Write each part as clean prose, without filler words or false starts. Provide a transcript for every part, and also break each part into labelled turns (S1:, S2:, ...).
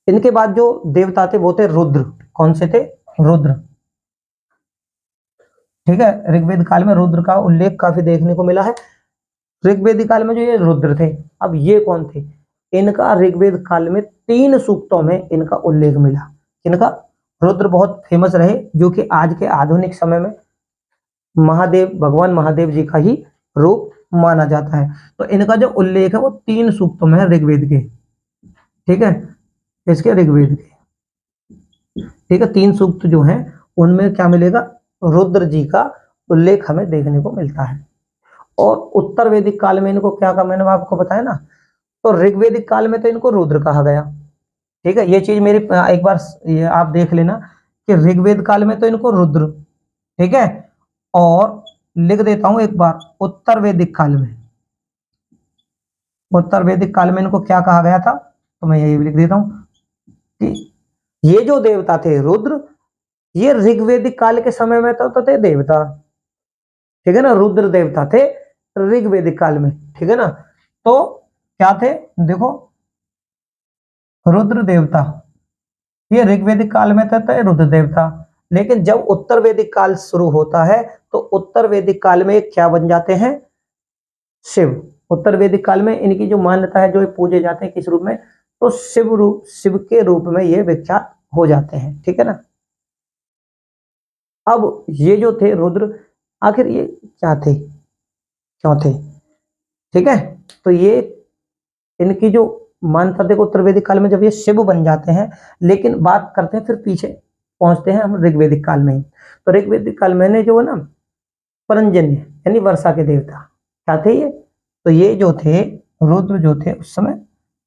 S1: इनके बाद जो देवता थे वो थे रुद्र। कौन से थे? रुद्र। ठीक है, ऋग्वेद काल में रुद्र का उल्लेख काफी देखने को मिला है। ऋग्वेद काल में जो ये रुद्र थे, अब ये कौन थे? इनका ऋग्वेद काल में 3 सूक्तों में इनका उल्लेख मिला। इनका रुद्र बहुत फेमस रहे, जो कि आज के आधुनिक समय में महादेव, भगवान महादेव जी का ही रूप माना जाता है। तो इनका जो उल्लेख है वो 3 सूक्तों में है ऋग्वेद के। ठीक है, इसके ऋग्वेद के। ठीक है, 3 सूक्त जो हैं उनमें क्या मिलेगा? रुद्र जी का उल्लेख हमें देखने को मिलता है। और उत्तर वैदिक काल में इनको क्या कहा, मैंने आपको बताया ना। तो ऋग्वेदिक काल में तो इनको रुद्र कहा गया। ठीक है, ये चीज मेरी एक बार ये आप देख लेना कि ऋग्वेद काल में तो इनको रुद्र, ठीक है, और लिख देता हूं एक बार उत्तर वैदिक काल में, उत्तर वैदिक काल में इनको क्या कहा गया था, तो मैं यही लिख देता हूं कि ये जो देवता थे रुद्र, ये ऋग्वेदिक काल के समय में तो थे देवता। ठीक है ना, रुद्र देवता थे ऋग्वेदिक काल में। ठीक है ना, तो क्या थे? देखो, रुद्र देवता ये ऋग्वेदिक काल में थे रुद्र देवता। लेकिन जब उत्तर वैदिक काल शुरू होता है तो उत्तर वैदिक काल में क्या बन जाते हैं? शिव। उत्तर वैदिक काल में इनकी जो मान्यता है, जो ये पूजे जाते हैं किस रूप में? तो शिव रूप, शिव के रूप में ये विख्यात हो जाते हैं। ठीक है ना। अब ये जो थे रुद्र, आखिर ये क्या थे, क्यों थे? ठीक है, तो ये इनकी जो मान्यता, देखो उत्तर वैदिक काल में जब ये शिव बन जाते हैं, लेकिन बात करते हैं फिर पीछे पहुंचते हैं हम ऋग्वेदिक काल में ही। तो ऋग्वेदिक काल में जो है ना, परंजन्य यानी वर्षा के देवता क्या थे ये? तो ये जो थे रुद्र जो थे उस समय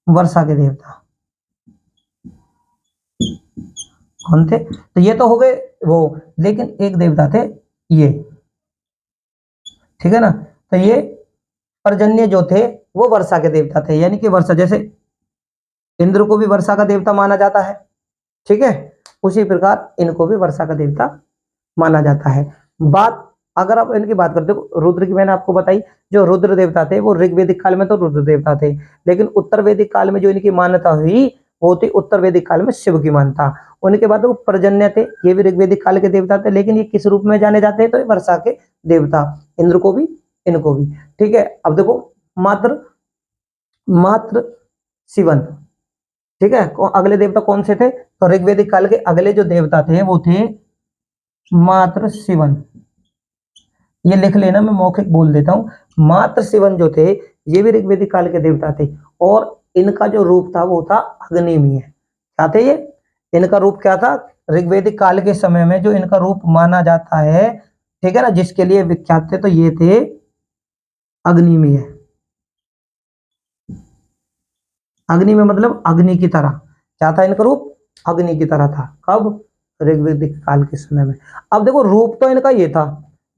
S1: वर्षा के देवता कौन थे? तो ये तो हो गए वो, लेकिन एक देवता थे ये। ठीक है ना, तो ये पर्जन्य जो थे वो वर्षा के देवता थे, यानी कि वर्षा, जैसे इंद्र को भी वर्षा का देवता माना जाता है, ठीक है, उसी प्रकार इनको भी वर्षा का देवता माना जाता है। बात अगर आप इनकी बात करते हो, रुद्र की मैंने आपको बताई, जो रुद्र देवता थे वो ऋग्वेदिक काल में तो रुद्र देवता थे, लेकिन उत्तर वैदिक काल में जो इनकी मान्यता हुई वो थी उत्तर वैदिक काल में शिव की मान्यता। उनके बाद वो पर्जन्य थे, ये भी ऋग्वेदिक काल के देवता थे, लेकिन ये किस रूप में जाने जाते हैं? तो वर्षा के देवता, इंद्र को भी इनको भी। ठीक है, अब देखो मात्र मात्र शिवन। ठीक है, अगले देवता कौन से थे? तो ऋग्वेदिक काल के अगले जो देवता थे वो थे मात्र शिवन। ये लिख लेना, मैं मौखिक बोल देता हूं। मात्र शिवन जो थे ये भी ऋग्वेदिक काल के देवता थे, और इनका जो रूप था वो था अग्निमीय। क्या थे ये? इनका रूप क्या था? ऋग्वेदिक काल के समय में जो इनका रूप माना जाता है, ठीक है ना, जिसके लिए विख्यात थे, तो ये थे अग्निमीय। अग्नि में मतलब अग्नि की तरह। क्या था इनका रूप? अग्नि की तरह था। कब? ऋग्वेदिक काल के समय में। अब देखो रूप तो इनका ये था,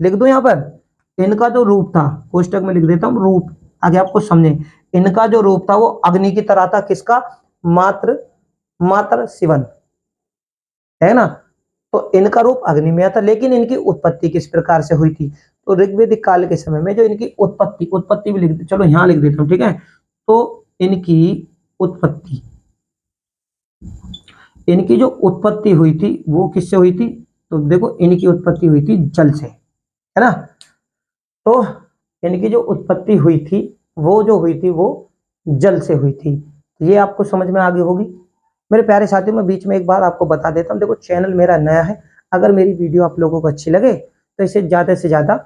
S1: लिख दो यहां पर, इनका जो रूप था कोष्टक में लिख देता हूं रूप, आगे आपको समझे। इनका जो रूप था वो अग्नि की तरह था। किसका? मात्र शिवन, है ना। तो इनका रूप अग्नि में था, लेकिन इनकी उत्पत्ति किस प्रकार से हुई थी? तो ऋग्वेदिक काल के समय में जो इनकी उत्पत्ति भी लिख, चलो यहां लिख देता हूं, ठीक है। तो इनकी उत्पत्ति, इनकी जो उत्पत्ति हुई थी वो किससे हुई थी? तो देखो इनकी उत्पत्ति हुई थी जल से, है ना। तो इनकी जो उत्पत्ति हुई थी वो जो हुई थी वो जल से हुई थी। ये आपको समझ में आ गई होगी। मेरे प्यारे साथियों, मैं बीच में एक बात आपको बता देता हूँ। देखो चैनल मेरा नया है, अगर मेरी वीडियो आप लोगों को अच्छी लगे तो इसे ज़्यादा से ज़्यादा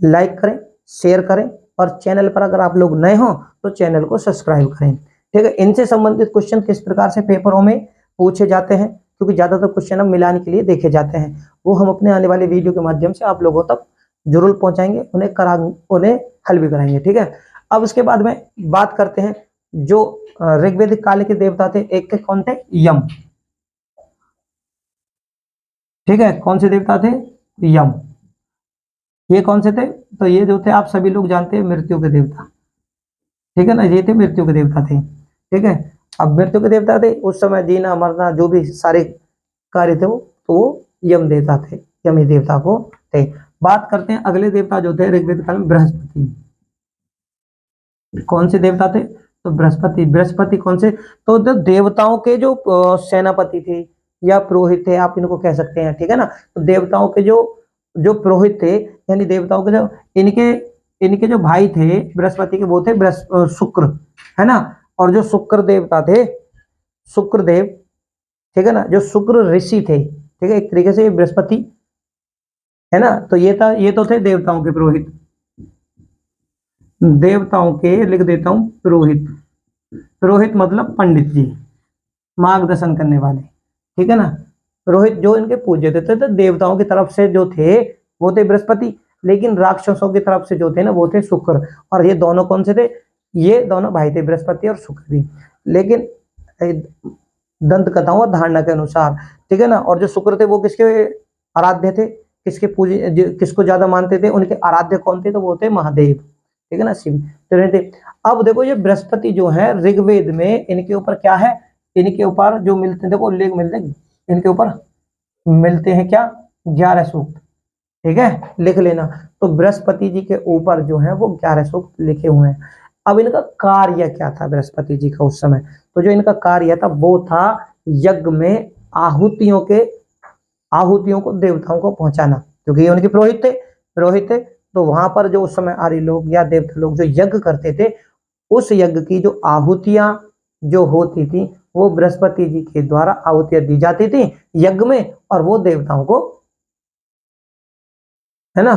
S1: लाइक करें, शेयर करें, और चैनल पर अगर आप लोग नए हो तो चैनल को सब्सक्राइब करें। ठीक है, इनसे संबंधित क्वेश्चन किस प्रकार से पेपरों में पूछे जाते हैं, क्योंकि ज़्यादातर क्वेश्चन हम मिलान के लिए देखे जाते हैं, वो हम अपने आने वाले वीडियो के माध्यम से आप लोगों तक जरूर पहुंचाएंगे, उन्हें हल भी कराएंगे। ठीक है, अब उसके बाद में बात करते हैं जो ऋग्वेदिक काल के देवता थे। एक के कौन थे? यम। ठीक है, कौन से देवता थे? यम। ये कौन से थे? तो ये जो थे आप सभी लोग जानते हैं, मृत्यु के देवता। ठीक है ना, ये थे मृत्यु के देवता थे। ठीक है, अब मृत्यु के देवता थे, उस समय जीना मरना जो भी सारे कार्य थे वो, तो वो यम देवता थे, यमी देवता को थे। बात करते हैं अगले देवता जो थे ऋग्वेद काल में, बृहस्पति। कौन से देवता थे? तो बृहस्पति, बृहस्पति कौन से, तो देवताओं के जो सेनापति थे या पुरोहित थे, आप इनको कह सकते हैं, ठीक है ना। तो देवताओं के जो जो पुरोहित थे, यानी देवताओं के जो इनके इनके जो भाई थे बृहस्पति के, वो थे शुक्र, है ना। और जो शुक्र देवता थे, शुक्रदेव, ठीक है ना, जो शुक्र ऋषि थे, ठीक है, एक तरीके से ये बृहस्पति, है ना। तो ये तो थे देवताओं के पुरोहित, देवताओं के लिख देता हूं पुरोहित, पुरोहित मतलब पंडित जी, मार्गदर्शन करने वाले, ठीक है ना। पुरोहित जो इनके पूज्य थे, तो देवताओं की तरफ से जो थे वो थे बृहस्पति, लेकिन राक्षसों की तरफ से जो थे ना वो थे शुक्र। और ये दोनों कौन से थे, ये दोनों भाई थे, बृहस्पति और शुक्र भी। लेकिन दंत कथाओं और धारणा के अनुसार, ठीक है ना, और जो शुक्र थे वो किसके आराध्य थे, किसके पूजे, किसको ज्यादा मानते थे, उनके आराध्य कौन थे, तो वो थे महादेव, ठीक है ना, शिव। तो थे। अब देखो ये बृहस्पति जो है ऋग्वेद में इनके ऊपर क्या है, इनके ऊपर जो मिलते हैं, देखो उल्लेख मिलते हैं, इनके ऊपर मिलते हैं क्या, 11 सूक्त, ठीक है, लिख लेना। तो बृहस्पति जी के ऊपर जो है वो 11 सूक्त लिखे हुए हैं। अब इनका कार्य क्या था बृहस्पति जी का उस समय, तो जो इनका कार्य था वो था यज्ञ में आहुतियों को देवताओं को पहुंचाना, क्योंकि ये उनके पुरोहित थे। तो वहां पर जो उस समय आर्य लोग या देवता लोग जो यज्ञ करते थे, उस यज्ञ की जो आहुतियां जो होती थी, वो बृहस्पति जी के द्वारा आहुतियां दी जाती थी यज्ञ में, और वो देवताओं को, है ना,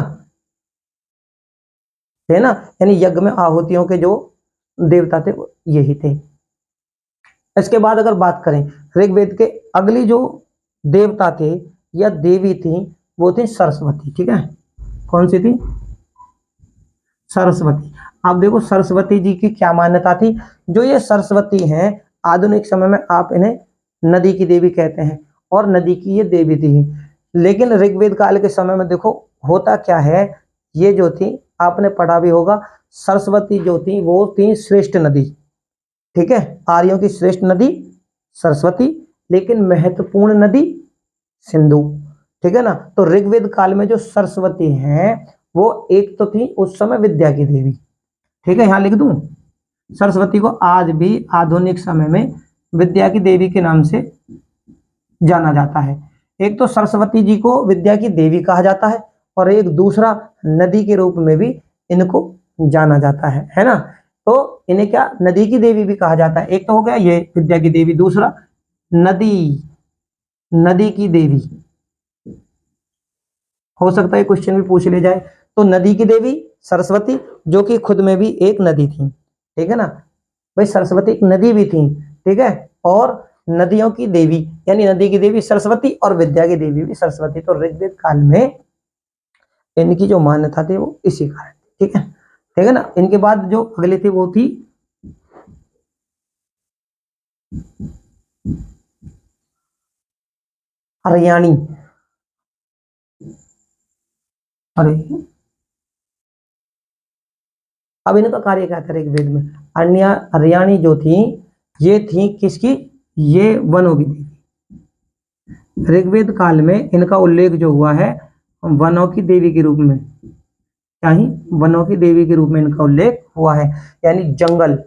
S1: है ना, यानी यज्ञ में आहुतियों के जो देवता थे वो यही थे। इसके बाद अगर बात करें ऋग्वेद के, अगली जो देवता थे या देवी थी वो थी सरस्वती, ठीक है। कौन सी थी, सरस्वती। आप देखो सरस्वती जी की क्या मान्यता थी, जो ये सरस्वती हैं आधुनिक समय में आप इन्हें नदी की देवी कहते हैं, और नदी की ये देवी थी। लेकिन ऋग्वेद काल के समय में देखो होता क्या है, ये जो थी आपने पढ़ा भी होगा, सरस्वती जो थी वो थी श्रेष्ठ नदी, ठीक है, आर्यों की श्रेष्ठ नदी सरस्वती, लेकिन महत्वपूर्ण नदी सिंधु, ठीक है ना। तो ऋग्वेद काल में जो सरस्वती हैं वो एक तो थी उस समय विद्या की देवी, ठीक है, यहां लिख दूं, सरस्वती को आज भी आधुनिक समय में विद्या की देवी के नाम से जाना जाता है। एक तो सरस्वती जी को विद्या की देवी कहा जाता है, और एक दूसरा नदी के रूप में भी इनको जाना जाता है ना। तो इन्हें क्या नदी की देवी भी कहा जाता है, एक तो हो गया ये विद्या की देवी, दूसरा नदी, नदी की देवी। हो सकता है क्वेश्चन भी पूछ ले जाए। तो नदी की देवी सरस्वती, जो कि खुद में भी एक नदी थी, ठीक है ना, भाई सरस्वती एक नदी भी थी, ठीक है, और नदियों की देवी यानी नदी की देवी सरस्वती और विद्या की देवी भी सरस्वती। तो ऋग्वेद काल में इनकी जो मान्यता थी वो इसी कारण, ठीक है ना। इनके बाद जो अगली थी वो थी हरियाणी, अरे अब इनका कार्य क्या था ऋग्वेद में, अन्य हरियाणी जो थी ये थी किसकी, ये वनों की देवी। ऋग्वेद काल में इनका उल्लेख जो हुआ है वनों की देवी के रूप में, क्या ही वनों की देवी के रूप में इनका उल्लेख हुआ है, यानी जंगल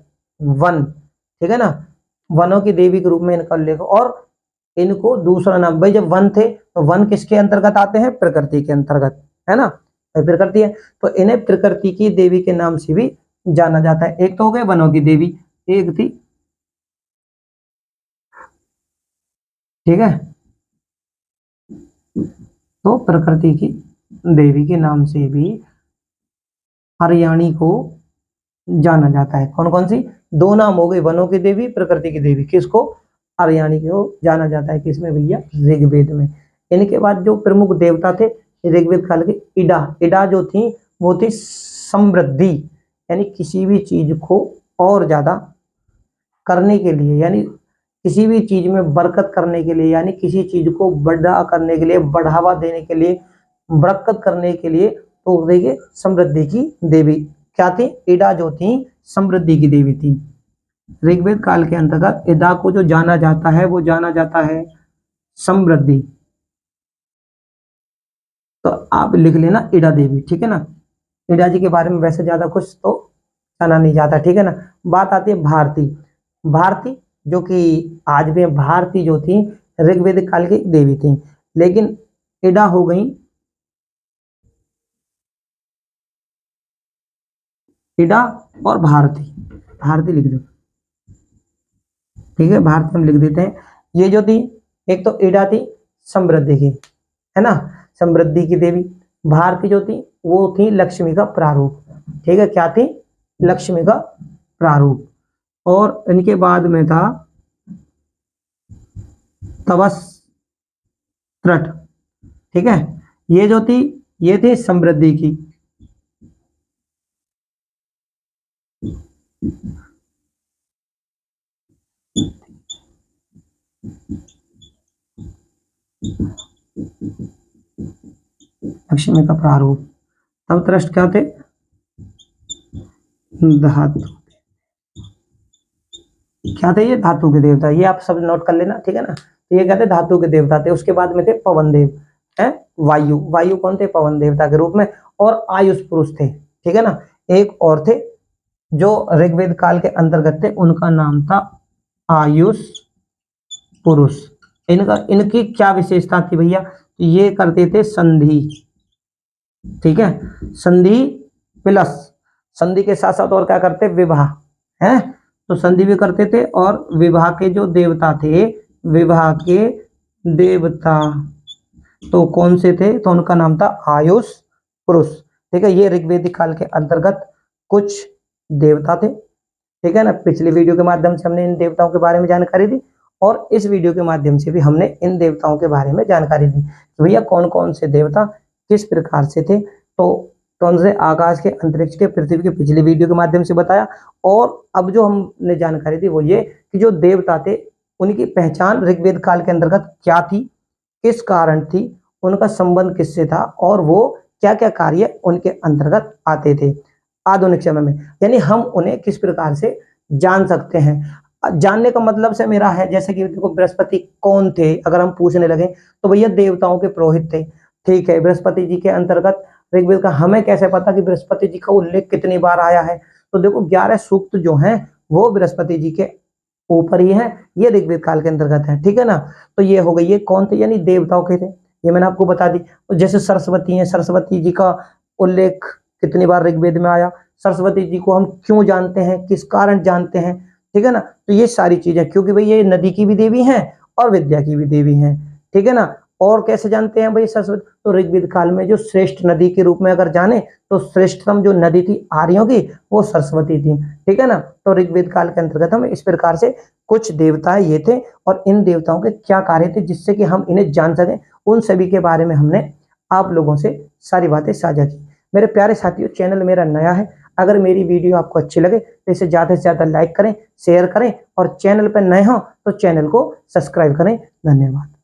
S1: वन, ठीक है ना, वनों की देवी के रूप में इनका उल्लेख। और इनको दूसरा नाम, भाई जब वन थे तो वन किसके अंतर्गत आते हैं, प्रकृति के अंतर्गत, है ना, प्रकृति है, तो इन्हें प्रकृति की देवी के नाम से भी जाना जाता है। एक तो हो गए वनों की देवी, एक थी, ठीक है, तो प्रकृति की देवी के नाम से भी हरियाणी को जाना जाता है। कौन कौन सी, दो नाम हो गए, वनों की देवी, प्रकृति की देवी, किसको, हरियाणी को जाना जाता है, किसमें भैया, ऋग्वेद में। इनके बाद जो प्रमुख देवता थे ऋग्वेद काल के, इडा, इडा जो थी वो थी समृद्धि, यानी किसी भी चीज को और ज्यादा करने के लिए, यानी किसी भी चीज में बरकत करने के लिए, यानी किसी चीज को बड़ा करने के लिए, बढ़ावा देने के लिए, बरकत करने के लिए, तो देखिए समृद्धि की देवी क्या थी, इडा जो थी समृद्धि की देवी थी। ऋग्वेद काल के अंतर्गत इडा को जो जाना जाता है वो जाना जाता है समृद्धि। तो आप लिख लेना इडा देवी, ठीक है ना। इडा जी के बारे में वैसे ज्यादा कुछ तो जाना नहीं जाता, ठीक है ना। बात आती है भारती। भारती जो कि आज भी भारती जो थी ऋग्वेदिक काल की देवी थी, लेकिन इडा हो गई, इडा और भारती, भारती लिख दो, ठीक है, भारती हम लिख देते हैं। ये जो थी, एक तो इडा थी समृद्धि की, है ना, समृद्धि की देवी। भारती जो थी वो थी लक्ष्मी का प्रारूप, ठीक है, क्या थी, लक्ष्मी का प्रारूप। और इनके बाद में था तवस्त्रट, ठीक है, ये जो थी ये थी समृद्धि की, लक्ष्मी का प्रारूप। तब त्रस्ट क्या थे, धातु, क्या थे ये, धातु के देवता, ये आप सब नोट कर लेना, ठीक है ना। तो ये क्या थे, धातु के देवता थे। उसके बाद में थे पवन देव, है, वायु, वायु कौन थे, पवन देवता के रूप में। और आयुष पुरुष थे, ठीक है ना। एक और थे जो ऋग्वेद काल के अंतर्गत थे, उनका नाम था आयुष पुरुष। इनका, इनकी क्या विशेषता थी भैया, तो ये करते थे संधि, ठीक है, संधि प्लस, संधि के साथ साथ और क्या करते, विवाह, है, तो संधि भी करते थे। और विवाह के जो देवता थे, विवाह के देवता तो कौन से थे, तो उनका नाम था आयुष पुरुष, ठीक है। ये ऋग्वेदिक काल के अंतर्गत कुछ देवता थे, ठीक है ना। पिछली वीडियो के माध्यम से हमने इन देवताओं के बारे में जानकारी दी, और इस वीडियो के माध्यम से भी हमने इन देवताओं के बारे में जानकारी दी कि भैया कौन कौन से देवता किस प्रकार से थे। तो कौन से आकाश के, अंतरिक्ष के, पृथ्वी के पिछली वीडियो के माध्यम से बताया। और अब जो हमने जानकारी दी वो ये कि जो देवता थे उनकी पहचान ऋग्वेद काल के अंतर्गत क्या थी, किस कारण थी, उनका संबंध किससे था, और वो क्या क्या कार्य उनके अंतर्गत आते थे आधुनिक समय में, यानी हम उन्हें किस प्रकार से जान सकते हैं। जानने का मतलब से मेरा है, जैसे कि देखो बृहस्पति कौन थे, अगर हम पूछने लगे तो भैया देवताओं के पुरोहित थे, ठीक है। बृहस्पति जी के अंतर्गत ऋग्वेद का हमें कैसे पता कि बृहस्पति जी का उल्लेख कितनी बार आया है, तो देखो 11 सूक्त जो हैं वो बृहस्पति जी के ऊपर ही है, ये ऋग्वेद काल के अंतर्गत है, ठीक है ना। तो ये हो गई, ये कौन थे, यानी देवताओं के थे, ये मैंने आपको बता दी। जैसे सरस्वती है, सरस्वती जी का उल्लेख कितनी बार ऋग्वेद में आया, सरस्वती जी को हम क्यों जानते हैं, किस कारण जानते हैं, ठीक है ना। तो ये सारी चीजें, क्योंकि भाई ये नदी की भी देवी हैं और विद्या की भी देवी हैं, ठीक है ना। और कैसे जानते हैं भाई सरस्वती, तो ऋग्वेद काल में जो श्रेष्ठ नदी के रूप में अगर जाने तो श्रेष्ठतम जो नदी थी आर्यों की वो सरस्वती थी, ठीक है ना। तो ऋग्वेद काल के अंतर्गत हम इस प्रकार से कुछ देवता ये थे, और इन देवताओं के क्या कार्य थे जिससे कि हम इन्हें जान सकें, उन सभी के बारे में हमने आप लोगों से सारी बातें साझा की। मेरे प्यारे साथियों, चैनल मेरा नया है, अगर मेरी वीडियो आपको अच्छी लगे तो इसे ज़्यादा से ज़्यादा लाइक करें, शेयर करें, और चैनल पर नए हों तो चैनल को सब्सक्राइब करें। धन्यवाद।